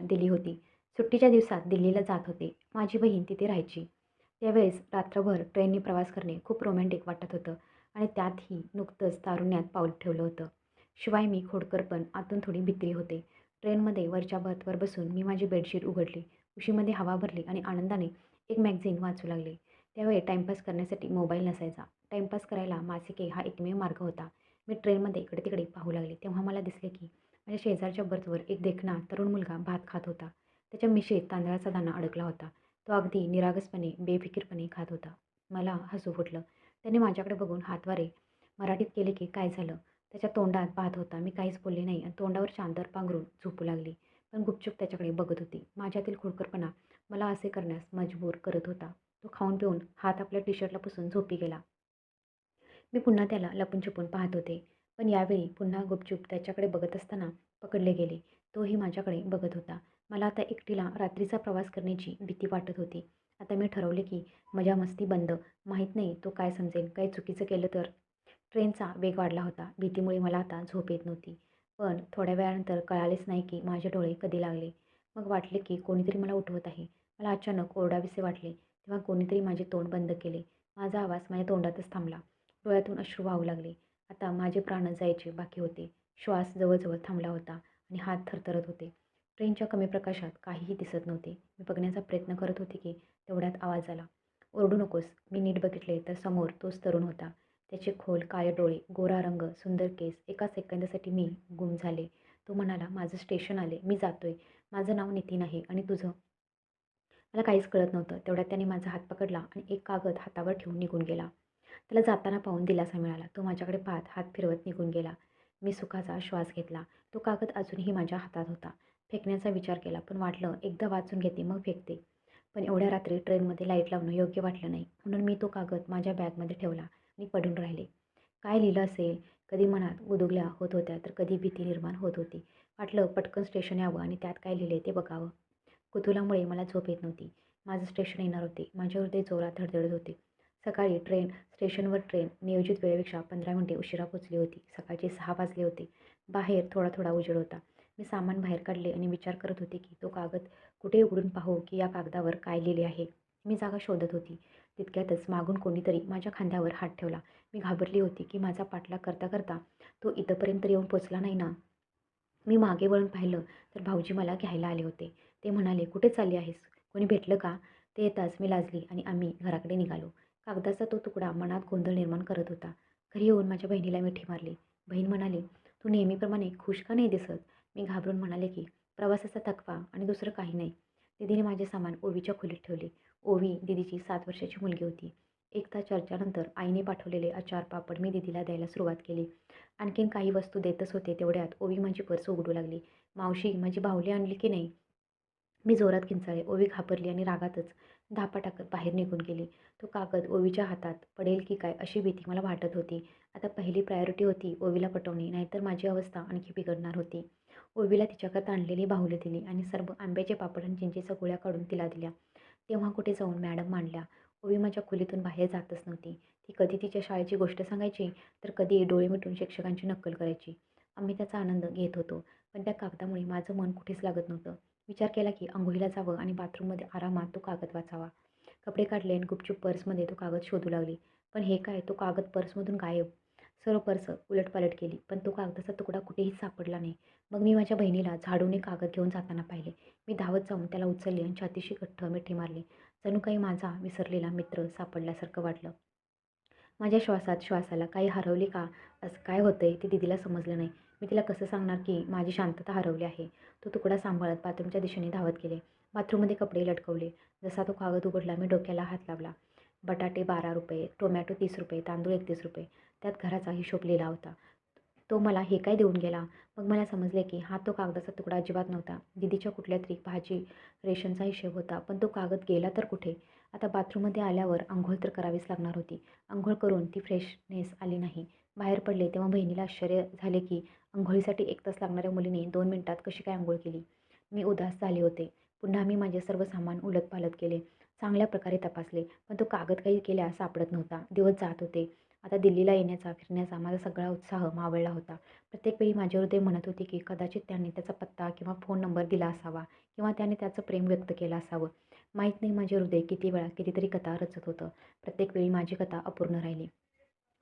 दिली होती. सुट्टीच्या दिवसात दिल्लीला जात होते. माझी बहीण तिथे राहायची. त्यावेळेस रात्रभर ट्रेनने प्रवास करणे खूप रोमॅन्टिक वाटत होतं आणि त्यातही नुकतंच तारुण्यात पाऊल ठेवलं होतं. शिवाय मी खोडकर पण आतून थोडी भित्री होते. ट्रेनमध्ये वरच्या बर्थवर बसून मी माझी बेडशीट उघडली, उशीमध्ये हवा भरली आणि आनंदाने एक मॅगझिन वाचू लागले. त्यावेळी टाईमपास करण्यासाठी मोबाईल नसायचा. टाईमपास करायला मासिके हा एकमेव मार्ग होता. मी ट्रेनमध्ये इकडे-तिकडे पाहू लागले, तेव्हा मला दिसले की माझ्या शेजारच्या बर्थवर एक देखणा तरुण मुलगा भात खात होता. त्याच्या मिशेत तांदळाचा दाणा अडकला होता. तो अगदी निरागसपणे, बेफिकीरपणे खात होता. मला हसू फुटलं. त्याने माझ्याकडे बघून हातवारे मराठीत केले की काय झालं? त्याच्या तोंडात भात होता. मी काहीच बोलले नाही आणि तोंडावर चादर पांघरून झोपू लागली. पण गुपचूप त्याच्याकडे बघत होती. माझ्यातील खोडकरपणा मला असे करण्यास मजबूर करत होता. तो खाऊन पिऊन हात आपल्या टी-शर्टला पुसून झोपी गेला. मी पुन्हा त्याला लपून-छपून पाहत होते. पण यावेळी पुन्हा गुपचूप त्याच्याकडे बघत असताना पकडले गेले. तोही माझ्याकडे बघत होता. मला आता एकटीला रात्रीचा प्रवास करण्याची भीती वाटत होती. आता मी ठरवले की मजा-मस्ती बंद. माहीत नाही तो काय समजेल, काही चुकीचं केलं तर? ट्रेनचा वेग वाढला होता. भीतीमुळे मला आता झोप येत नव्हती. पण थोड्या वेळानंतर कळालेच नाही की माझे डोळे कधी लागले. मग वाटले की कोणीतरी मला उठवत आहे. मला अचानक ओरडावेसे वाटले. तेव्हा कोणीतरी माझे तोंड बंद केले. माझा आवाज माझ्या तोंडातच थांबला. डोळ्यातून अश्रू वाहू लागले. आता माझे प्राण जायचे बाकी होते. श्वास जवळ थांबला होता आणि हात थरथरत होते. ट्रेनच्या कमी प्रकाशात काहीही दिसत नव्हते. मी बघण्याचा प्रयत्न करत होते की तेवढ्यात आवाज आला. "ओरडू नकोस." मी नीट बघितले तर समोर तोच तरुण होता. त्याचे खोल काळे डोळे, गोरा रंग, सुंदर केस. एका सेकंदासाठी मी गुम झाले. तो म्हणाला, "माझं स्टेशन आले. मी जातोय. माझं नाव नितीन आहे आणि तुझं?" मला काहीच कळत नव्हतं. तेवढ्यात त्याने माझा हात पकडला आणि एक कागद हातावर ठेवून निघून गेला. त्याला जाताना पाहून दिलासा मिळाला. तो माझ्याकडे पाहत हात फिरवत निघून गेला. मी सुखाचा श्वास घेतला. तो कागद अजूनही माझ्या हातात होता. फेकण्याचा विचार केला, पण वाटलं एकदा वाचून घेते मग फेकते. पण एवढ्या रात्री ट्रेनमध्ये लाईट लावणं योग्य वाटलं नाही. म्हणून मी तो कागद माझ्या बॅगमध्ये ठेवला आणि पडून राहिले. काय लिहिलं असेल? कधी मनात गुदगुल्या होत होत्या तर कधी भीती निर्माण होत होती. वाटलं पटकन स्टेशन यावं आणि त्यात काय लिहिलंय ते बघावं. कुतूहलामुळे मला झोप येत नव्हती. माझं स्टेशन येणार होते. माझे हृदय जोरात धडधडत होते. सकाळी स्टेशनवर ट्रेन नियोजित वेळेपेक्षा 15 मिनिटे उशिरा पोहोचली होती. सकाळचे 6 वाजले होते. बाहेर थोडा थोडा उजेड होता. मी सामान बाहेर काढले आणि विचार करत होते की तो कागद कुठे उघडून पाहू की या कागदावर काय लिहिले आहे. मी जागा शोधत होती. तितक्यातच मागून कोणीतरी माझ्या खांद्यावर हात ठेवला. मी घाबरली होती की माझा पाठलाग करता करता तो इथपर्यंत येऊन पोचला नाही ना. मी मागे वळून पाहिलं तर भाऊजी मला घ्यायला आले होते. ते म्हणाले, "कुठे चालली आहेस? कोणी भेटलं का?" ते येताच मी लाजली आणि आम्ही घराकडे निघालो. कागदाचा तो तुकडा मनात गोंधळ निर्माण करत होता. घरी येऊन माझ्या बहिणीला मिठी मारली. बहीण म्हणाली, "तू नेहमीप्रमाणे खुश का नाही दिसत?" मी घाबरून म्हणाले की प्रवासाचा थकवा आणि दुसरं काही नाही. दीदीने माझे सामान ओवीच्या खोलीत ठेवले. ओवी दीदीची 7 वर्षाची मुलगी होती. एक तास चर्चेनंतर आईने पाठवलेले अचार, पापड मी दीदीला द्यायला सुरुवात केली. आणखीन काही वस्तू देतच होते तेवढ्यात ओवी माझी पर्स उघडू लागली. "मावशी, माझी बाहुली आणली की नाही?" मी जोरात किंचाळले. ओवी घाबरली आणि रागातच धापा टाकत बाहेर निघून गेली. तो कागद ओवीच्या हातात पडेल की काय अशी भीती मला वाटत होती. आता पहिली प्रायोरिटी होती ओवीला पटवणे, नाहीतर माझी अवस्था आणखी बिघडणार होती. ओवीला तिच्याकरता आणलेली बाहुली दिली आणि सर्व आंब्याचे पापड आणि चिंचेच्या गोळ्या काढून तिला दिल्या. तेव्हा कुठे जाऊन मॅडम मांडल्या. ओवी माझ्या खोलीतून बाहेर जातच नव्हती. ती कधी तिच्या शाळेची गोष्ट सांगायची, तर कधी डोळे मिटून शिक्षकांची नक्कल करायची. आम्ही त्याचा आनंद घेत होतो. पण त्या कागदामुळे माझं मन कुठेच लागत नव्हतं. विचार केला की अंघोळीला जावं आणि बाथरूममध्ये आरामात तो कागद वाचावा. कपडे काढले आणि गुपचूप पर्समध्ये तो कागद शोधू लागले. पण हे काय, तो कागद पर्समधून गायब. सर्व पर्स उलटपालट केली, पण तो कागदाचा तुकडा कुठेही सापडला नाही. मग मी माझ्या बहिणीला झाडूने कागद घेऊन जाताना पाहिले. मी धावत जाऊन त्याला उचलले आणि छातीशी घट्ट मिठी मारली. जणू काही माझा विसरलेला मित्र सापडल्यासारखं वाटलं. माझ्या श्वासात श्वास आला. काही हरवले का? असं काय होतंय ते दीदीला समजलं नाही. मी तिला कसं सांगणार की माझी शांतता हरवली आहे. तो तुकडा सांभाळत बाथरूमच्या दिशेने धावत गेले. बाथरूममध्ये कपडे लटकवले. जसा तो कागद उघडला मी डोक्याला हात लावला. बटाटे ₹12, टोमॅटो ₹30, तांदूळ ₹31. त्यात घराचा हिशोब लिहिला होता. तो मला हे काय देऊन गेला? मग मला समजले की हा तो कागदाचा तुकडा अजिबात नव्हता. दीदीच्या कुठल्यातरी भाजी रेशनचा हिशोब होता. पण तो कागद गेला तर कुठे? आता बाथरूममध्ये आल्यावर अंघोळ तर करावीच लागणार होती. अंघोळ करून ती फ्रेशनेस आली नाही. बाहेर पडले तेव्हा बहिणीला आश्चर्य झाले की अंघोळीसाठी 1 तास लागणाऱ्या मुलीने 2 मिनिटात कशी काय अंघोळ केली? मी उदास झाले होते. पुन्हा मी माझे सर्व सामान उलटपालट केले. चांगल्या प्रकारे तपासले. पण तो कागद काही केल्या सापडत नव्हता. दिवस जात होते. आता दिल्लीला येण्याचा, फिरण्याचा माझा सगळा उत्साह मावळला होता. प्रत्येक वेळी माझे हृदय म्हणत होते की कदाचित त्याने त्याचा पत्ता किंवा फोन नंबर दिला असावा किंवा त्याने त्याचं प्रेम व्यक्त केलं असावं. माहीत नाही माझे हृदय किती वेळा कितीतरी कथा रचत होतं. प्रत्येक वेळी माझी कथा अपूर्ण राहिली.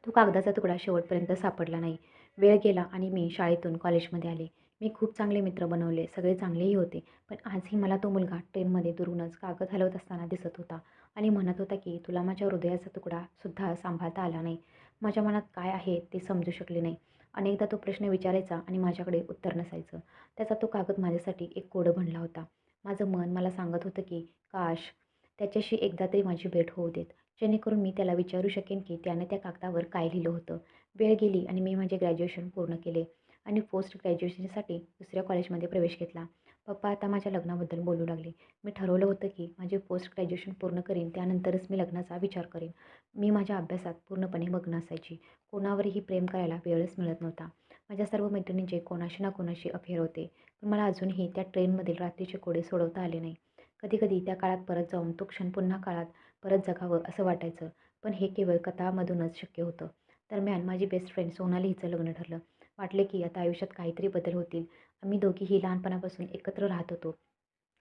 तो कागदाचा तुकडा शेवटपर्यंत सापडला नाही. वेळ गेला आणि मी शाळेतून कॉलेजमध्ये आले. मी खूप चांगले मित्र बनवले, सगळे चांगलेही होते. पण आजही मला तो मुलगा ट्रेनमध्ये दुरूनच कागद हलवत असताना दिसत होता आणि म्हणत होता की तुला माझ्या हृदयाचा तुकडासुद्धा सांभाळता आला नाही. माझ्या मनात काय आहे ते समजू शकले नाही. अनेकदा तो प्रश्न विचारायचा आणि माझ्याकडे उत्तर नसायचं. त्याचा तो कागद माझ्यासाठी एक कोडं बनला होता. माझं मन मला सांगत होतं की काश त्याच्याशी एकदा तरी माझी भेट होऊ देत. जेणेकरून मी त्याला विचारू शकेन की त्याने त्या कागदावर काय लिहिलं होतं. वेळ गेली आणि मी माझे ग्रॅज्युएशन पूर्ण केले आणि पोस्ट ग्रॅज्युएशनसाठी दुसऱ्या कॉलेजमध्ये प्रवेश घेतला. पप्पा आता माझ्या लग्नाबद्दल बोलू लागले. मी ठरवलं होतं की माझे पोस्ट ग्रॅज्युएशन पूर्ण करीन, त्यानंतरच मी लग्नाचा विचार करेन. मी माझ्या अभ्यासात पूर्णपणे मग्न असायची. कोणावरही प्रेम करायला वेळच मिळत नव्हता. माझ्या सर्व मैत्रिणींचे कोणाशी ना कोणाशी अफेअर होते. पण मला अजूनही त्या ट्रेनमधील रात्रीचे कोडे सोडवता आले नाही. कधी-कधी त्या काळात परत जाऊन तो क्षण पुन्हा काळात परत जगावं असं वाटायचं. पण हे केवळ कथामधूनच शक्य होतं. दरम्यान माझी बेस्ट फ्रेंड सोनाली हिचं लग्न ठरलं. वाटले की आता आयुष्यात काहीतरी बदल होतील. आम्ही दोघीही लहानपणापासून एकत्र राहत होतो.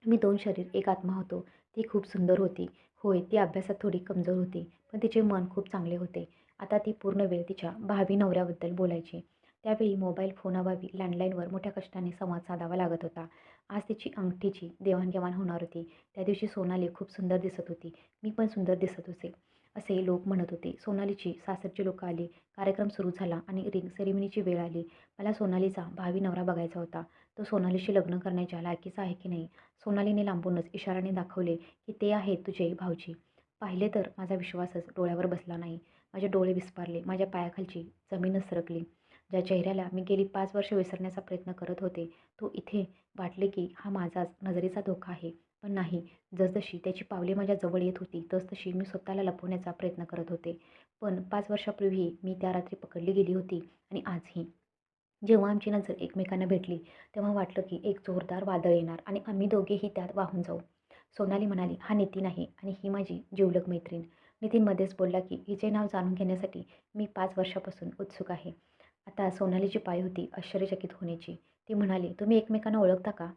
आम्ही 2 शरीर, एक आत्मा होतो. ती खूप सुंदर होती. होय, ती अभ्यासात थोडी कमजोर होती, पण तिचे मन खूप चांगले होते. आता ती पूर्ण वेळ तिच्या भावी नवऱ्याबद्दल बोलायची. त्यावेळी मोबाईल फोनाअभावी लँडलाईनवर मोठ्या कष्टाने संवाद साधावा लागत होता. आज तिची अंगठीची देवाणघेवाण होणार होती. त्या दिवशी सोनाली खूप सुंदर दिसत होती. मी पण सुंदर दिसत होते, असे लोक म्हणत होते. सोनालीची सासरची लोकं आली. कार्यक्रम सुरू झाला आणि रिंग सेरेमनीची वेळ आली. मला सोनालीचा भावी नवरा बघायचा होता. तो सोनालीशी लग्न करण्याच्या लायकीचा आहे की नाही. सोनालीने लांबूनच इशाऱ्याने दाखवले की ते आहेत तुझे भाऊजी. पाहिले तर माझा विश्वासच डोळ्यावर बसला नाही. माझे डोळे विस्फारले. माझ्या पायाखालची जमीनच सरकली. ज्या चेहऱ्याला मी गेली 5 वर्ष विसरण्याचा प्रयत्न करत होते, तो इथे वाटले की हा माझाच नजरेचा धोका आहे. पण नाही. जसजशी त्याची पावले माझ्या जवळ येत होती, तसतशी मी स्वतःला लपवण्याचा प्रयत्न करत होते. पण 5 वर्षापूर्वी मी त्या रात्री पकडली गेली होती आणि आजही. जेव्हा आमची नजर एकमेकांना भेटली, तेव्हा वाटलं की एक जोरदार वादळ येणार आणि आम्ही दोघेही त्यात वाहून जाऊ. सोनाली म्हणाली, "हा नितीन आहे आणि ही माझी जिवलग मैत्रीण." नितीन मध्येच बोलला की हिचे नाव जाणून घेण्यासाठी मी 5 वर्षापासून उत्सुक आहे. आता सोनालीची पाळी होती आश्चर्यचकित होण्याची. ती म्हणाली, "तुम्ही एकमेकांना ओळखता का?"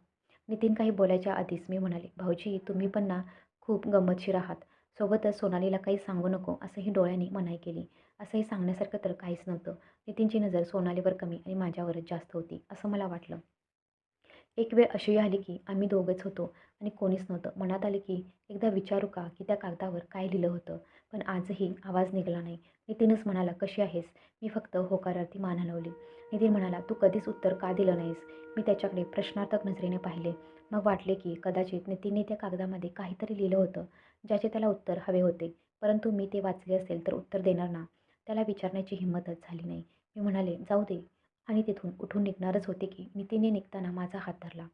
नितीन काही बोलायच्या आधीच मी म्हणाले, "भाऊजी, तुम्ही पण ना खूप गंमतशीर आहात." सोबतच सोनालीला काही सांगू नको असंही डोळ्यांनी मनाई केली. असंही सांगण्यासारखं तर काहीच नव्हतं. नितीनची नजर सोनालीवर कमी आणि माझ्यावरच जास्त होती, असं मला वाटलं. एक वेळ अशी आली की आम्ही दोघंच होतो आणि कोणीच नव्हतं. मनात आले की एकदा विचारू का की त्या कागदावर काय लिहिलं होतं. पण आजही आवाज निघाला नाही. नितीनच म्हणाला, "कशी आहेस?" मी फक्त होकारार्थी मान हलवली. नितीन म्हणाला, "तू कधीच उत्तर का दिलं नाहीस?" मी त्याच्याकडे प्रश्नार्थक नजरेने पाहिले. मग वाटले की कदाचित नितीनने त्या कागदामध्ये काहीतरी लिहिलं होतं, ज्याचे त्याला उत्तर हवे होते. परंतु मी ते वाचले असेल तर उत्तर देणार ना. त्याला विचारण्याची हिंमतच झाली नाही. मी म्हणाले, "जाऊ दे." आणि तिथून उठून निघणारच होते की नितीनने निघताना माझा हात धरला.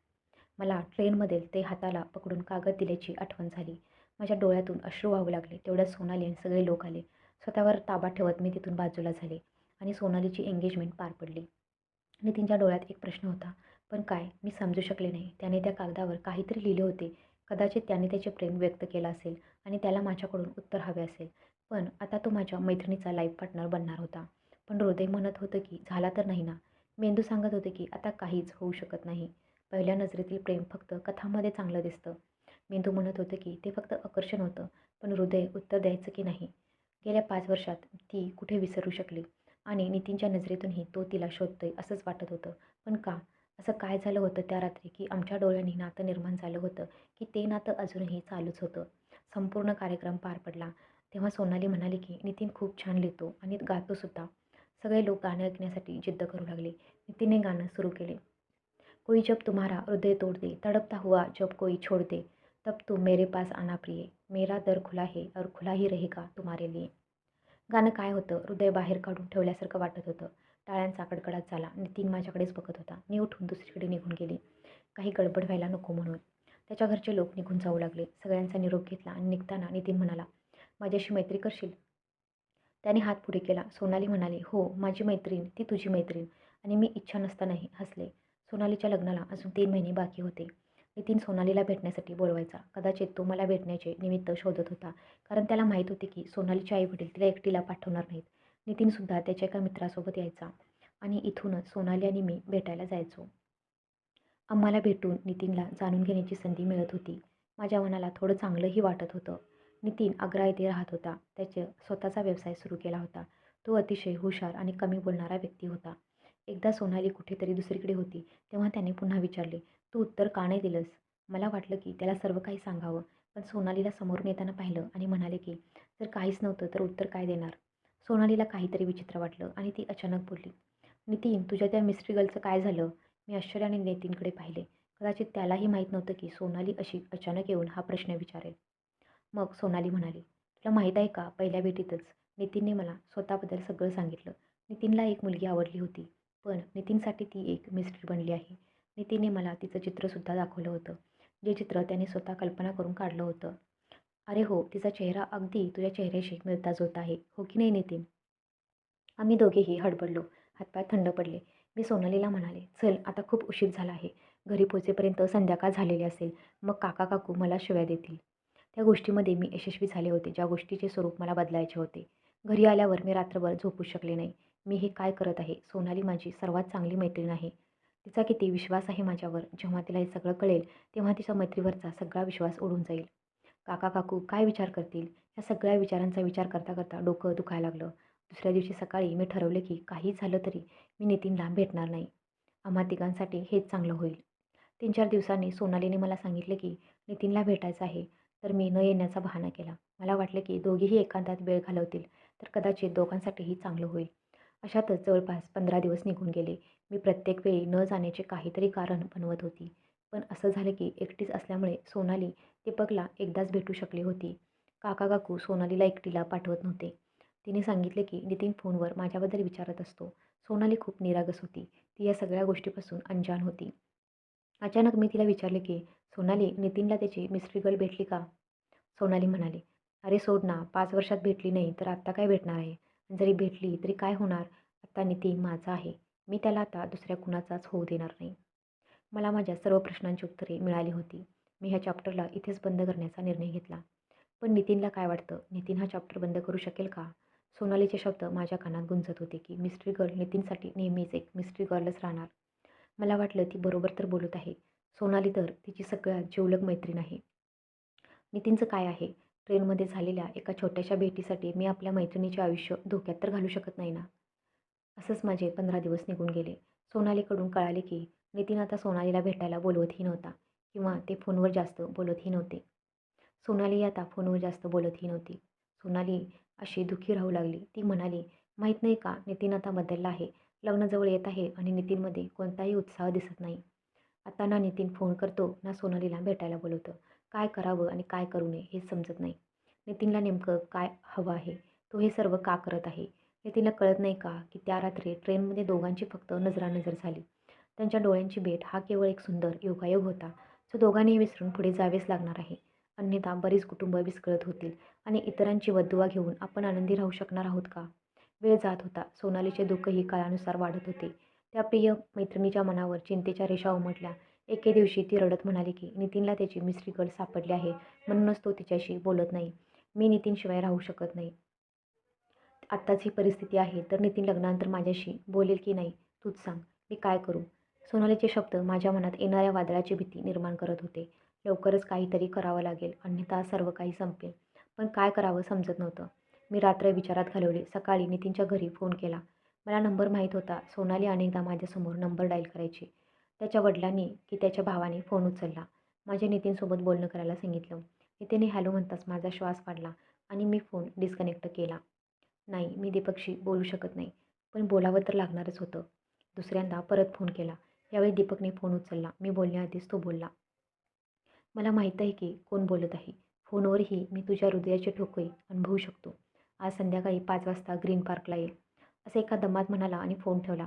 मला ट्रेनमधील ते हाताला पकडून कागद दिल्याची आठवण झाली. माझ्या डोळ्यातून अश्रू वाहू लागले. तेवढ्यात सोनाली आणि सगळे लोक आले. स्वतःवर ताबा ठेवत मी तिथून बाजूला झाले आणि सोनालीची एंगेजमेंट पार पडली. नितीनच्या डोळ्यात एक प्रश्न होता. पण काय? मी समजू शकले नाही. त्याने त्या कागदावर काहीतरी लिहिले होते. कदाचित त्याने त्याचे प्रेम व्यक्त केलं असेल आणि त्याला माझ्याकडून उत्तर हवे असेल. पण आता तो माझ्या मैत्रिणीचा लाईफ पार्टनर बनणार होता. पण हृदय म्हणत होतं की झाला तर नाही ना. मेंदू सांगत होते की आता काहीच होऊ शकत नाही. पहिल्या नजरेतील प्रेम फक्त कथांमध्ये चांगलं दिसतं. मेंदू म्हणत होतं की ते फक्त आकर्षण होतं. पण हृदय उत्तर द्यायचं की नाही. गेल्या 5 वर्षात ती कुठे विसरू शकली आणि नितीनच्या नजरेतूनही तो तिला शोधतोय असंच वाटत होतं. पण का? असं काय झालं होतं त्या रात्री की आमच्या डोळ्यांनी नातं निर्माण झालं होतं की ते नातं अजूनही चालूच होतं. संपूर्ण कार्यक्रम पार पडला. तेव्हा सोनाली म्हणाली की नितीन खूप छान लिहितो आणि गातो सुद्धा. सगळे लोक गाणं ऐकण्यासाठी जिद्द करू लागले. नितीनने गाणं सुरू केले. कोई जब तुम्हारा हृदय तोड़ दे, तड़पता हुआ जब कोई छोड़ दे, तब तुम मेरे पास आना प्रिय, मेरा दर खुला है और खुला ही रहेगा तुम्हारे लिए. गाणं काय होतं? हृदय बाहेर काढून ठेवल्यासारखं वाटत होतं. टाळ्यांचा कडकडाट झाला. नितीन माझ्याकडेच बघत होता. मी उठून दुसरीकडे निघून गेले. काही गडबड व्हायला नको म्हणून. त्याच्या घरचे लोक निघून जाऊ लागले. सगळ्यांचा निरोप घेतला आणि निघताना नितीन म्हणाला, "माझ्याशी मैत्री करशील?" त्याने हात पुढे केला. सोनाली म्हणाली, "हो, माझी मैत्रीण, ती तुझी मैत्रीण." आणि मी इच्छा नसतानाही हसले. सोनालीच्या लग्नाला अजून 3 महिने बाकी होते. नितीन सोनालीला भेटण्यासाठी बोलवायचा. कदाचित तो मला भेटण्याचे निमित्त शोधत होता. कारण त्याला माहीत होते की सोनालीचे आई-वडील तिला एकटीला पाठवणार नाहीत. नितीनसुद्धा त्याच्या एका मित्रासोबत यायचा आणि इथूनच सोनाली आणि मी भेटायला जायचो. आम्हाला भेटून नितीनला जाणून घेण्याची संधी मिळत होती. माझ्या मनाला थोडं चांगलंही वाटत होतं. नितीन आग्रा येथे राहत होता. त्याचा स्वतःचा व्यवसाय सुरू केला होता. तो अतिशय हुशार आणि कमी बोलणारा व्यक्ती होता. एकदा सोनाली कुठेतरी दुसरीकडे होती, तेव्हा त्याने पुन्हा विचारले, "तू उत्तर का नाही दिलंस?" मला वाटलं की त्याला सर्व काही सांगावं, पण सोनालीला समोरून येताना पाहिलं आणि म्हणाले की जर काहीच नव्हतं तर उत्तर काय देणार? सोनालीला काहीतरी विचित्र वाटलं आणि ती अचानक बोलली, "नितीन, तुझ्या त्या मिस्ट्री गर्लचं काय झालं?" मी आश्चर्याने नितीनकडे पाहिले. कदाचित त्यालाही माहीत नव्हतं की सोनाली अशी अचानक येऊन हा प्रश्न विचारेल. मग सोनाली म्हणाली, "तुला माहीत आहे का, पहिल्या भेटीतच नितीनने मला स्वतःबद्दल सगळं सांगितलं. नितीनला एक मुलगी आवडली होती, पण नितीनसाठी ती एक मिस्ट्री बनली आहे. नितीनने मला तिचं चित्रसुद्धा दाखवलं होतं, जे चित्र त्याने स्वतः कल्पना करून काढलं होतं. अरे हो, तिचा चेहरा अगदी तुझ्या चेहऱ्याशी मिळता-जुळता आहे, हो की नाही नितीन?" आम्ही दोघेही हडबडलो. हातपाय थंड पडले. मी सोनालीला म्हणाले, "चल, आता खूप उशीर झाला आहे. घरी पोहोचेपर्यंत संध्याकाळ झालेली असेल. मग काका-काकू मला शिव्या देतील." त्या गोष्टीमध्ये मी यशस्वी झाले होते, ज्या गोष्टीचे स्वरूप मला बदलायचे होते. घरी आल्यावर मी रात्रभर झोपूच शकले नाही. मी हे काय करत आहे? सोनाली माझी सर्वात चांगली मैत्रीण आहे. तिचा किती विश्वास आहे माझ्यावर. जेव्हा तिला हे सगळं कळेल, तेव्हा तिच्या मैत्रीवरचा सगळा विश्वास उडून जाईल. काका-काकू काय विचार करतील? या सगळ्या विचारांचा विचार करता करता डोकं दुखायला लागलं. दुसऱ्या दिवशी सकाळी मी ठरवले की काही झालं तरी मी नितीनला भेटणार नाही. आम्हा तिघांसाठी हेच चांगलं होईल. 3-4 दिवसांनी सोनालीने मला सांगितले की नितीनला भेटायचं आहे, तर मी न येण्याचा बहाणा केला. मला वाटले की दोघेही एकांतात वेळ घालवतील, तर कदाचित दोघांसाठीही चांगलं होईल. अशातच जवळपास 15 दिवस निघून गेले. मी प्रत्येक वेळी न जाण्याचे काहीतरी कारण बनवत होती. पण असं झालं की एकटीच असल्यामुळे सोनाली दीपकला एकदाच भेटू शकली होती. काका-काकू सोनालीला एकटीला पाठवत नव्हते. तिने सांगितले की नितीन फोनवर माझ्याबद्दल विचारत असतो. सोनाली खूप निरागस होती. ती या सगळ्या गोष्टीपासून अनजान होती. अचानक मी तिला विचारले की, "सोनाली, नितीनला त्याची मिस्ट्री गर्ल भेटली का?" सोनाली म्हणाली, "अरे सोड ना, 5 वर्षात भेटली नाही तर आत्ता काय भेटणार आहे? आणि जरी भेटली तरी काय होणार? आत्ता नितीन माझा आहे. मी त्याला आता दुसऱ्या कुणाचाच होऊ देणार नाही." मला माझ्या सर्व प्रश्नांची उत्तरे मिळाली होती. मी ह्या चॅप्टरला इथेच बंद करण्याचा निर्णय घेतला. पण नितीनला काय वाटतं? नितीन हा चॅप्टर बंद करू शकेल का? सोनालीचे शब्द माझ्या कानात गुंजत होते की मिस्ट्री गर्ल नितीनसाठी नेहमीच एक मिस्ट्री गर्लच राहणार. मला वाटलं ती बरोबर तर बोलत आहे. सोनाली तर तिची सगळ्यात जिवलग मैत्रीण आहे. नितीनचं काय आहे? ट्रेनमध्ये झालेल्या एका छोट्याशा भेटीसाठी मी आपल्या मैत्रिणीचे आयुष्य धोक्यात तर घालू शकत नाही ना. असंच माझे 15 दिवस निघून गेले. सोनालीकडून कळाले की नितीन आता सोनालीला भेटायला बोलवतही नव्हता किंवा ते फोनवर जास्त बोलतही नव्हते. सोनाली आता फोनवर जास्त बोलतही नव्हती. सोनाली अशी दुःखी राहू लागली. ती म्हणाली, "माहीत नाही का, नितीन आता बदलला आहे. लग्न जवळ येत आहे आणि नितीनमध्ये कोणताही उत्साह दिसत नाही. आता ना नितीन फोन करतो, ना सोनालीला भेटायला बोलवतो. काय करावं आणि काय करू नये हेच समजत नाही. नितीनला नेमकं काय हवं आहे? तो हे सर्व का करत आहे? नितीनला कळत नाही का की त्या रात्री ट्रेनमध्ये दोघांची फक्त नजरानजर झाली. त्यांच्या डोळ्यांची भेट हा केवळ एक सुंदर योगायोग होता, जो दोघांनीही विसरून पुढे जावेच लागणार आहे. अन्यथा बरीच कुटुंबं विस्कळीत होतील आणि इतरांची बददुवा घेऊन आपण आनंदी राहू शकणार आहोत का? वेळ जात होता. सोनालीचे दुःखही काळानुसार वाढत होते. त्या प्रिय मैत्रिणीच्या मनावर चिंतेच्या रेषा उमटल्या. एके दिवशी ती रडत म्हणाली की नितीनला त्याची मिस्ट्री गर्ल सापडली आहे, म्हणूनच तो तिच्याशी बोलत नाही. मी नितीनशिवाय राहू शकत नाही. आत्ताच ही परिस्थिती आहे, तर नितीन लग्नानंतर माझ्याशी बोलेल की नाही तूच सांग. मी काय करू? सोनालीचे शब्द माझ्या मनात येणाऱ्या वादळाची भीती निर्माण करत होते. लवकरच काहीतरी करावं लागेल, अन्यथा सर्व काही संपेल. पण काय करावं समजत नव्हतं. मी रात्र विचारात घालवली. सकाळी नितीनच्या घरी फोन केला. मला नंबर माहीत होता. सोनाली अनेकदा माझ्यासमोर नंबर डायल करायची. त्याच्या वडिलांनी की त्याच्या भावाने फोन उचलला. माझ्या नितीनसोबत बोलणं करायला सांगितलं. नितीनने हॅलो म्हणताच माझा श्वास वाढला आणि मी फोन डिस्कनेक्ट केला. नाही, मी दीपकशी बोलू शकत नाही. पण बोलावं तर लागणारच होतं. दुसऱ्यांदा परत फोन केला. यावेळी दीपकने फोन उचलला. मी बोलण्याआधीच तो बोलला, "मला माहीत आहे की कोण बोलत आहे. फोनवरही मी तुझ्या हृदयाचे ठोके अनुभवू शकतो. आज संध्याकाळी 5 वाजता ग्रीन पार्कला ये." असं एका दमात म्हणाला आणि फोन ठेवला.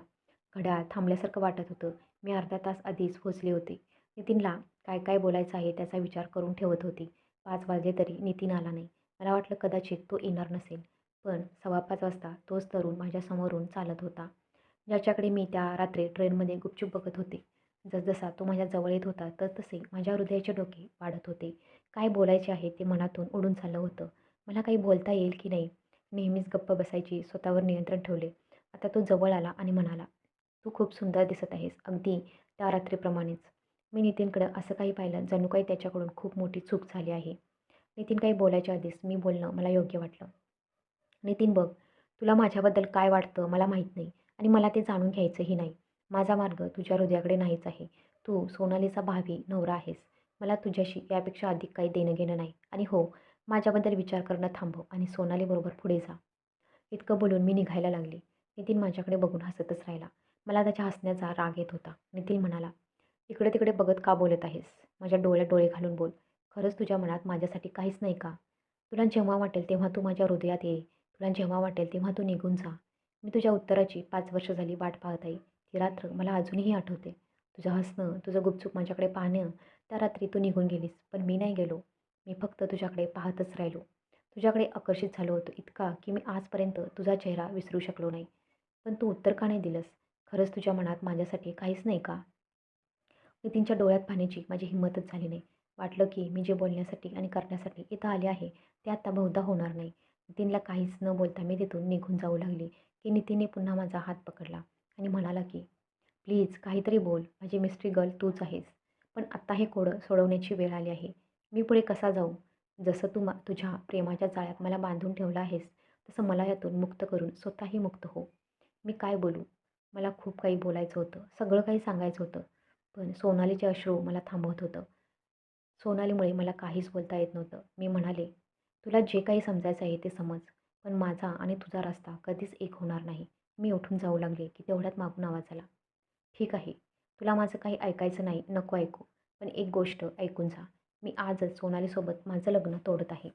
घड्याळ थांबल्यासारखं वाटत होतं. मी अर्धा तास आधीच पोहोचले होते. नितीनला काय काय बोलायचं आहे त्याचा विचार करून ठेवत होती. 5 वाजले तरी नितीन आला नाही. मला वाटलं कदाचित तो येणार नसेल. पण 5:15 वाजता तोच तरुण माझ्यासमोरून चालत होता, ज्याच्याकडे मी त्या रात्री ट्रेनमध्ये गुपचूप बघत होते. जसजसा तो माझ्या जवळ येत होता तसतसे माझ्या हृदयाचे डोके वाढत होते. काय बोलायचे आहे ते मनातून उडून चाललं होतं. मला काही बोलता येईल की नाही? नेहमीच गप्प बसायची, स्वतःवर नियंत्रण ठेवले. आता तो जवळ आला आणि म्हणाला, "तू खूप सुंदर दिसत आहेस, अगदी त्या रात्रीप्रमाणेच." मी नितीनकडं असं काही पाहिलं, जणू काही त्याच्याकडून खूप मोठी चूक झाली आहे. नितीन काही बोलायच्या आधीच मी बोलणं मला योग्य वाटलं. "नितीन बघ, तुला माझ्याबद्दल काय वाटतं मला माहीत नाही आणि मला ते जाणून घ्यायचंही नाही. माझा मार्ग तुझ्या हृदयाकडे नाहीच आहे. तू सोनालीचा भावी नवरा आहेस. मला तुझ्याशी यापेक्षा अधिक काही देणं-घेणं नाही. आणि हो, माझ्याबद्दल विचार करणं थांबव आणि सोनालीबरोबर पुढे जा." इतकं बोलून मी निघायला लागले. नितीन माझ्याकडे बघून हसतच राहिला. मला त्याच्या हसण्याचा राग येत होता. नितीन म्हणाला, "इकडे-तिकडे बघत का बोलत आहेस? माझ्या डोळ्यात डोळे घालून बोल. खरंच तुझ्या मनात माझ्यासाठी काहीच नाही का? तुला जेव्हा वाटेल तेव्हा तू माझ्या हृदयात ये. तुला जेव्हा वाटेल तेव्हा तू निघून जा. मी तुझ्या उत्तराची 5 वर्ष झाली वाट पाहत आहे. ती रात्र मला अजूनही आठवते. तुझं हसणं, तुझं गुपचूप माझ्याकडे पाहणं. त्या रात्री तू निघून गेलीस, पण मी नाही गेलो. मी फक्त तुझ्याकडे पाहतच राहिलो. तुझ्याकडे आकर्षित झालो होतो इतका की मी आजपर्यंत तुझा चेहरा विसरू शकलो नाही. पण तू उत्तर का नाही दिलंस? खरंच तुझ्या मनात माझ्यासाठी काहीच नाही का?" नितीनच्या डोळ्यात पाहण्याची माझी हिंमतच झाली नाही. वाटलं की मी जे बोलण्यासाठी आणि करण्यासाठी इथं आले आहे ते आता बहुधा होणार नाही. नितीनला काहीच न बोलता मी तिथून निघून जाऊ लागली की नितीनने पुन्हा माझा हात पकडला आणि म्हणाला की, "प्लीज काहीतरी बोल. माझी मिस्ट्री गर्ल तूच आहेस. पण आत्ता हे कोडं सोडवण्याची वेळ आली आहे. मी पुढे कसा जाऊ? जसं तू तुझ्या प्रेमाच्या जाळ्यात मला बांधून ठेवलं आहेस, तसं मला यातून मुक्त करून स्वतःही मुक्त हो." मी काय बोलू? मला खूप काही बोलायचं होतं. सगळं काही सांगायचं होतं. पण सोनालीचे अश्रू मला थांबवत होतं. सोनालीमुळे मला काहीच बोलता येत नव्हतं. मी म्हणाले, "तुला जे काही समजायचं आहे ते समज. पण माझा आणि तुझा रस्ता कधीच एक होणार नाही." मी उठून जाऊ लागले की तेवढ्यात मागून आवाज आला, "ठीक आहे. तुला माझं काही ऐकायचं नाही, नको ऐकू. पण एक गोष्ट ऐकून जा. मी आजच सोनालीसोबत माझं लग्न तोडत आहे."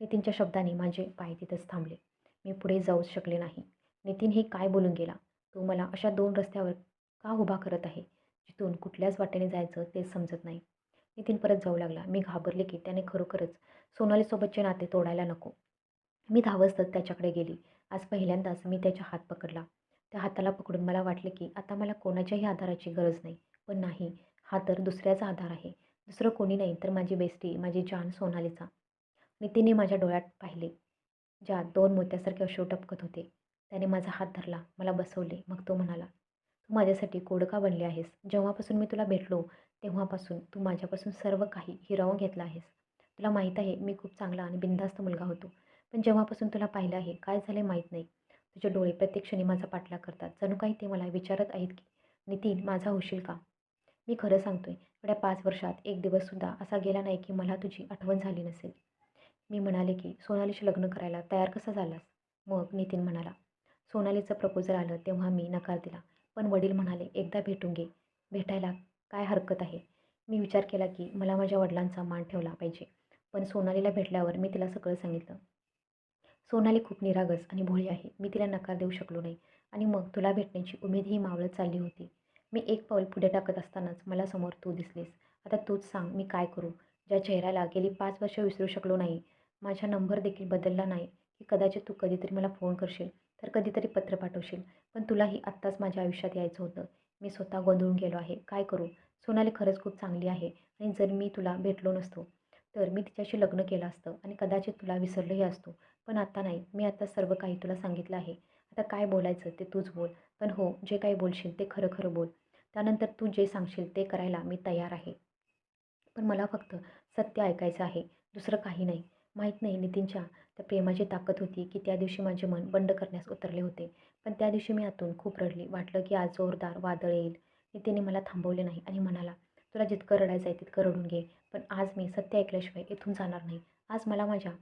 नितीनच्या शब्दांनी माझे पाय तिथंच थांबले. मी पुढे जाऊच शकले नाही. नितीन हे काय बोलून गेला? तो मला अशा 2 रस्त्यावर का उभा करत आहे, जिथून कुठल्याच वाटेने जायचं तेच समजत नाही. नितीन परत जाऊ लागला. मी घाबरले की त्याने खरोखरच सोनालीसोबतचे नाते तोडायला नको. मी धावतच त्याच्याकडे गेली. आज पहिल्यांदाच मी त्याचा हात पकडला. त्या हाताला पकडून मला वाटले की आता मला कोणाच्याही आधाराची गरज नाही. पण नाही, हा तर दुसऱ्याचा आधार आहे. दुसरं कोणी नाही तर माझी बेस्टी, माझी जान सोनालीचा. नितीनने माझ्या डोळ्यात पाहिले, ज्यात 2 मोत्यासारखे अश्रू टपकत होते. त्याने माझा हात धरला, मला बसवले. मग तो म्हणाला, "तू माझ्यासाठी कोड का बनली आहेस? जेव्हापासून मी तुला भेटलो, तेव्हापासून तू माझ्यापासून सर्व काही हिरावून घेतलं आहेस. तुला माहीत आहे, मी खूप चांगला आणि बिनधास्त मुलगा होतो. पण जेव्हापासून तुला पाहिलं आहे, काय झाले माहीत नाही. तुझे डोळे प्रत्येक क्षणी माझा पाठलाग करतात. जणू काही ते मला विचारत आहेत की, 'नितीन, माझा होशील का?' मी खरं सांगतोय, एवढ्या 5 वर्षात एक दिवससुद्धा असा गेला नाही की मला तुझी आठवण झाली नसेल." मी म्हणाले की, "सोनालीशी लग्न करायला तयार कसा झालास?" मग नितीन म्हणाला, "सोनालीचं प्रपोजल आलं तेव्हा मी नकार दिला. पण वडील म्हणाले, 'एकदा भेटून घे. भेटायला काय हरकत आहे?' मी विचार केला की मला माझ्या वडिलांचा मान ठेवला पाहिजे. पण सोनालीला भेटल्यावर मी तिला सगळं सांगितलं. सोनाली खूप निरागस आणि भोळी आहे. मी तिला नकार देऊ शकलो नाही आणि मग तुला भेटण्याची उमेदही मावळत चालली होती. मी एक पाऊल पुढे टाकत असतानाच मला समोर तू दिसलीस. आता तूच सांग मी काय करू? ज्या चेहऱ्याला गेली 5 वर्ष विसरू शकलो नाही, माझा नंबर देखील बदलला नाही, की कदाचित तू कधीतरी मला फोन करशील, तर कधीतरी पत्र पाठवशील. पण तुलाही आत्ताच माझ्या आयुष्यात यायचं होतं. मी स्वतः गोंधळून गेलो आहे. काय करू? सोनाली खरंच खूप चांगली आहे आणि जर मी तुला भेटलो नसतो, तर मी तिच्याशी लग्न केलं असतं आणि कदाचित तुला विसरलंही असतो. पण आता नाही. मी आता सर्व काही तुला सांगितलं आहे. आता काय बोलायचं ते तूच बोल. पण हो, जे काही बोलशील ते खरं खरं बोल. त्यानंतर तू जे सांगशील ते करायला मी तयार आहे. पण मला फक्त सत्य ऐकायचं आहे, दुसरं काही नाही. माहीत नाही नितीनच्या त्या प्रेमाची ताकद होती की त्या दिवशी माझे मन बंड करण्यास उतरले होते. पण त्या दिवशी मी आतून खूप रडली. वाटलं की आज जोरदार वादळ येईल. नितीनने मला थांबवले नाही आणि म्हणाला, "तुला जितकं रडायचं आहे तितकं रडून घे. पण आज मी सत्य ऐकल्याशिवाय इथून जाणार नाही. आज मला माझ्या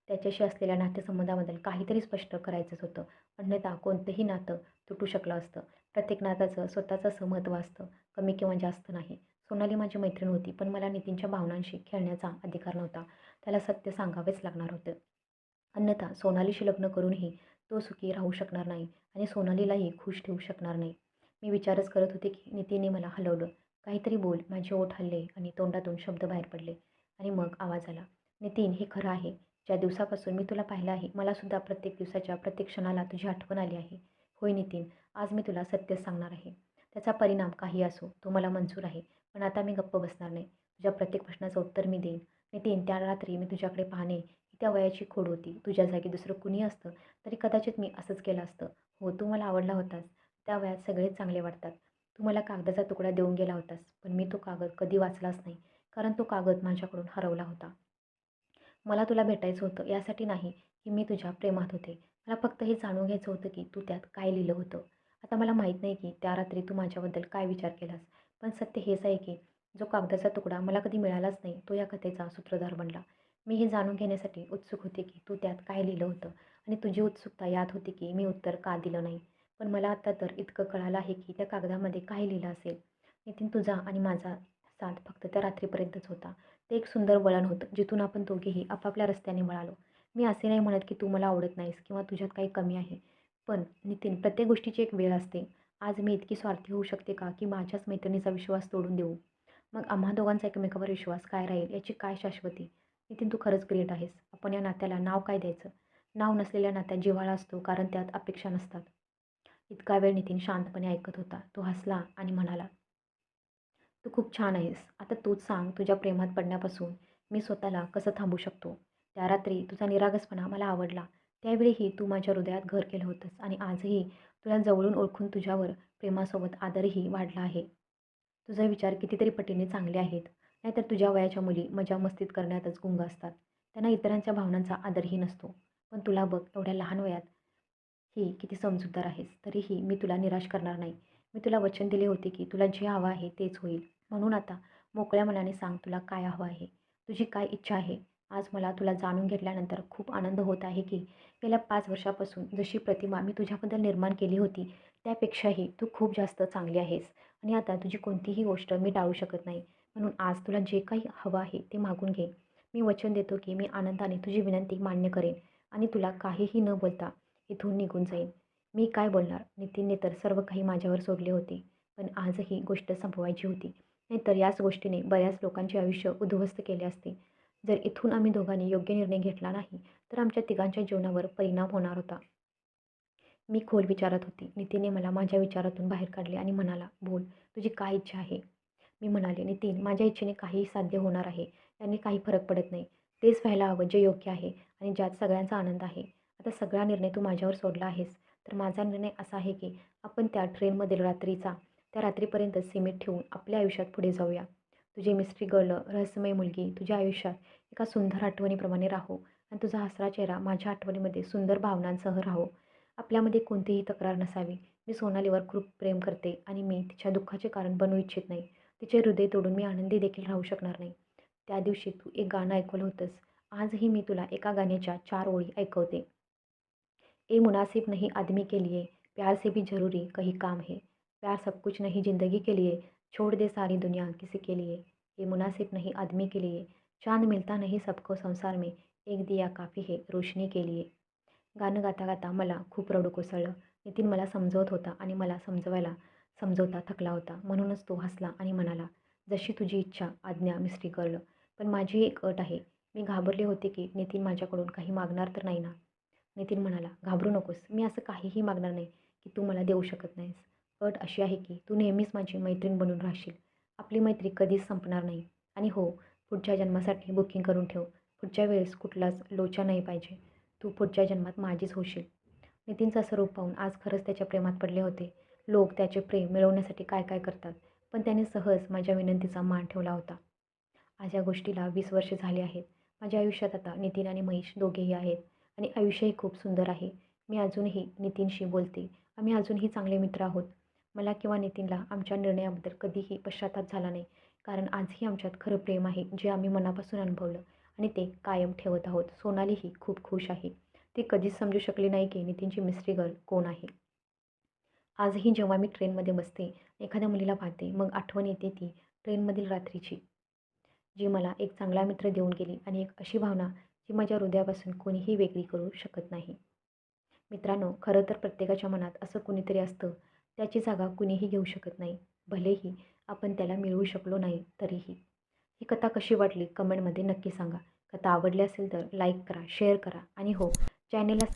त्याच्याशी असलेल्या नातेसंबंधाबद्दल काहीतरी स्पष्ट करायचंच होतं. अन्यथा कोणतंही नातं तुटू शकलं असतं. प्रत्येक नात्याचं स्वतःचं असं महत्त्व असतं, कमी किंवा जास्त नाही. सोनाली माझी मैत्रीण होती, पण मला नितीनच्या भावनांशी खेळण्याचा अधिकार नव्हता. त्याला सत्य सांगावेच लागणार होतं. अन्यथा सोनालीशी लग्न करूनही तो सुखी राहू शकणार नाही आणि सोनालीलाही खुश ठेवू शकणार नाही. मी विचारच करत होते की नितीनने मला हलवलं. "काहीतरी बोल." माझे ओठ हलले आणि तोंडातून शब्द बाहेर पडले आणि मग आवाज आला, "नितीन, हे खरं आहे. ज्या दिवसापासून मी तुला पाहिलं आहे, मला सुद्धा प्रत्येक दिवसाच्या प्रत्येक क्षणाला तुझी आठवण आली आहे. होय नितीन, आज मी तुला सत्यच सांगणार आहे. त्याचा परिणाम काही असो, तो मला मंजूर आहे. पण आता मी गप्प बसणार नाही. तुझ्या प्रत्येक प्रश्नाचं उत्तर मी देईन. नितीन, त्या रात्री मी तुझ्याकडे पाहणे त्या वयाची खोड होती. तुझ्या जागी दुसरं कुणी असतं तरी कदाचित मी असंच केलं असतं. हो, तू मला आवडला होतास. त्या वयात सगळेच चांगले वाटतात. तू मला कागदाचा तुकडा देऊन गेला होतास, पण मी तो कागद कधी वाचलाच नाही, कारण तो कागद माझ्याकडून हरवला होता. मला तुला भेटायचं होतं यासाठी नाही की मी तुझ्या प्रेमात होते. मला फक्त हे जाणून घ्यायचं होतं की तू त्यात काय लिहिलं होतं. आता मला माहीत नाही की त्या रात्री तू माझ्याबद्दल काय विचार केलास, पण सत्य हेच आहे की जो कागदाचा तुकडा मला कधी मिळालाच नाही, तो या कथेचा सूत्रधार बनला. मी हे जाणून घेण्यासाठी उत्सुक होते की तू त्यात काय लिहिलं होतं आणि तुझी उत्सुकता यात होती की मी उत्तर का दिलं नाही. पण मला आता तर इतकं कळालं आहे की त्या कागदामध्ये काय लिहिलं असेल. नितीन, तुझा आणि माझा साथ फक्त त्या रात्रीपर्यंतच होता. ते एक सुंदर वळण होतं, जिथून आपण दोघेही आपापल्या रस्त्याने वळालो. मी असे नाही म्हणत की तू मला आवडत नाहीस किंवा तुझ्यात काही कमी आहे. पण नितीन, प्रत्येक गोष्टीची एक वेळ असते. आज मी इतकी स्वार्थी होऊ शकते का की माझ्याच मैत्रिणीचा विश्वास तोडून देऊ? मग आम्हा दोघांचा एकमेकावर विश्वास काय राहील याची काय शाश्वती? नितीन, तू खरंच ग्रेट आहेस. आपण या नात्याला नाव काय द्यायचं? नाव नसलेल्या नात्यात जिव्हाळा असतो, कारण त्यात अपेक्षा नसतात. इतका वेळ नितीन शांतपणे ऐकत होता. तो हसला आणि म्हणाला, तू खूप छान आहेस. आता तूच सांग, तुझ्या प्रेमात पडण्यापासून मी स्वतःला कसं थांबवू शकतो? त्या रात्री तुझा निरागसपणा मला आवडला. त्यावेळीही तू माझ्या हृदयात घर केलं होतंस आणि आजही तुला जवळून ओळखून तुझ्यावर प्रेमासोबत आदरही वाढला आहे. तुझे विचार कितीतरी पटीने चांगले आहेत. नाहीतर तुझ्या वयाच्या मुली मजा-मस्तीत करण्यातच गुंग असतात. त्यांना इतरांच्या भावनांचा आदरही नसतो. पण तुला बघ, एवढ्या लहान वयात ही किती समजूतदार आहेस. तरीही मी तुला निराश करणार नाही. मी तुला वचन दिले होते की तुला जे हवं आहे तेच होईल. म्हणून आता मोकळ्या मनाने सांग, तुला काय हवं आहे? तुझी काय इच्छा आहे? आज मला तुला जाणून घेतल्यानंतर खूप आनंद होत आहे की गेल्या 5 वर्षापासून जशी प्रतिमा मी तुझ्याबद्दल निर्माण केली होती, त्यापेक्षाही तू खूप जास्त चांगली आहेस आणि आता तुझी कोणतीही गोष्ट मी टाळू शकत नाही. म्हणून आज तुला जे काही हवं आहे ते मागून घे. मी वचन देतो की मी आनंदाने तुझी विनंती मान्य करेन आणि तुला काहीही न बोलता इथून निघून जाईन. मी काय बोलणार? नितीनने तर सर्व काही माझ्यावर सोडले होते. पण आजही गोष्ट संपवायची होती. नाहीतर याच गोष्टीने बऱ्याच लोकांचे आयुष्य उद्ध्वस्त केले असते. जर इथून आम्ही दोघांनी योग्य निर्णय घेतला नाही, तर आमच्या तिघांच्या जीवनावर परिणाम होणार होता. मी खोल विचारात होती. नितीनने मला माझ्या विचारातून बाहेर काढले आणि म्हणाला, बोल, तुझी काय इच्छा आहे? मी म्हणाले, नितीन, माझ्या इच्छेने काहीही साध्य होणार आहे याने काही फरक पडत नाही. तेच व्हायला हवं जे योग्य आहे आणि ज्यात सगळ्यांचा आनंद आहे. आता सगळा निर्णय तू माझ्यावर सोडला आहेस, तर माझा निर्णय असा आहे की आपण त्या ट्रेनमधील त्या रात्रीपर्यंत सीमित ठेवून आपल्या आयुष्यात पुढे जाऊया. तुझी मिस्ट्री गर्ल, रहस्यमय मुलगी तुझ्या आयुष्यात एका सुंदर आठवणीप्रमाणे राहो आणि तुझा हसरा चेहरा माझ्या आठवणीमध्ये सुंदर भावनांसह राहो. आपल्यामध्ये कोणतीही तक्रार नसावी. मी सोनालीवर खूप प्रेम करते आणि मी तिच्या दुःखाचे कारण बनू इच्छित नाही. तिचे हृदय तोडून मी आनंदी देखील राहू शकणार नाही. त्या दिवशी तू एक गाणं ऐकवलं होतंस. आजही मी तुला एका गाण्याच्या 4 ओळी ऐकवते. ए मुनासिब नहीं आदमी के लिए, प्यार से भी ज़रूरी कहीं काम है. प्यार सब कुछ नहीं ज़िंदगी के लिए, छोड़ दे सारी दुनिया किसी के लिए. ये मुनासिब नहीं आदमी के लिए, चांद मिलता नहीं सबको संसार में, एक दिया काफ़ी है रोशनी के लिए. गाणं गाता गाता मला खूप रडू कोसळलं. नितीन मला समजवत होता आणि मला समजवता थकला होता. म्हणूनच तो हसला आणि म्हणाला, जशी तुझी इच्छा आज्ञा मिस्ट्री गर्ल. पण माझी एक अट आहे. मी घाबरले होते की नितीन माझ्याकडून काही मागणार तर नाही ना? नितीन म्हणाला, घाबरू नकोस. मी असं काहीही मागणार नाही की तू मला देऊ शकत नाहीस. अट अशी आहे की तू नेहमीच माझी मैत्रीण बनून राहशील. आपली मैत्री कधीच संपणार नाही. आणि हो, पुढच्या जन्मासाठी बुकिंग करून ठेव. पुढच्या वेळेस कुठलाच लोचा नाही पाहिजे. तू पुढच्या जन्मात माझीच होशील. नितीनचं असं रूप पाहून आज खरंच त्याच्या प्रेमात पडले होते. लोक त्याचे प्रेम मिळवण्यासाठी काय काय करतात, पण त्याने सहज माझ्या विनंतीचा मान ठेवला होता. आज या गोष्टीला 20 वर्षे झाली आहेत. माझ्या आयुष्यात आता नितीन आणि महेश दोघेही आहेत आणि आयुष्यही खूप सुंदर आहे. मी अजूनही नितीनशी बोलते. आम्ही अजूनही चांगले मित्र आहोत. मला किंवा नितीनला आमच्या निर्णयाबद्दल कधीही पश्चाताप झाला नाही. कारण आजही आमच्यात खरं प्रेम आहे, जे आम्ही मनापासून अनुभवलं आणि ते कायम ठेवत आहोत. सोनालीही खूप खुश आहे. ती कधीच समजू शकली नाही की नितीनची मिस्ट्री गर्ल कोण आहे. आजही जेव्हा मी ट्रेनमध्ये बसते, एखाद्या मुलीला पाहते, मग आठवण येते ती ट्रेनमधील रात्रीची, जी मला एक चांगला मित्र देऊन गेली आणि एक अशी भावना जी माझ्या हृदयापासून कोणीही वेगळी करू शकत नाही. मित्रांनो, खरं तर प्रत्येकाच्या मनात असं कुणीतरी असतं, त्याची जागा कुणीही घेऊ शकत नाही. भलेही आपण त्याला मिळवू शकलो नाही तरीही. ही कथा कशी वाटली कमेंटमध्ये नक्की सांगा. कथा आवडली असेल तर लाईक करा, शेअर करा आणि हो, चॅनेलला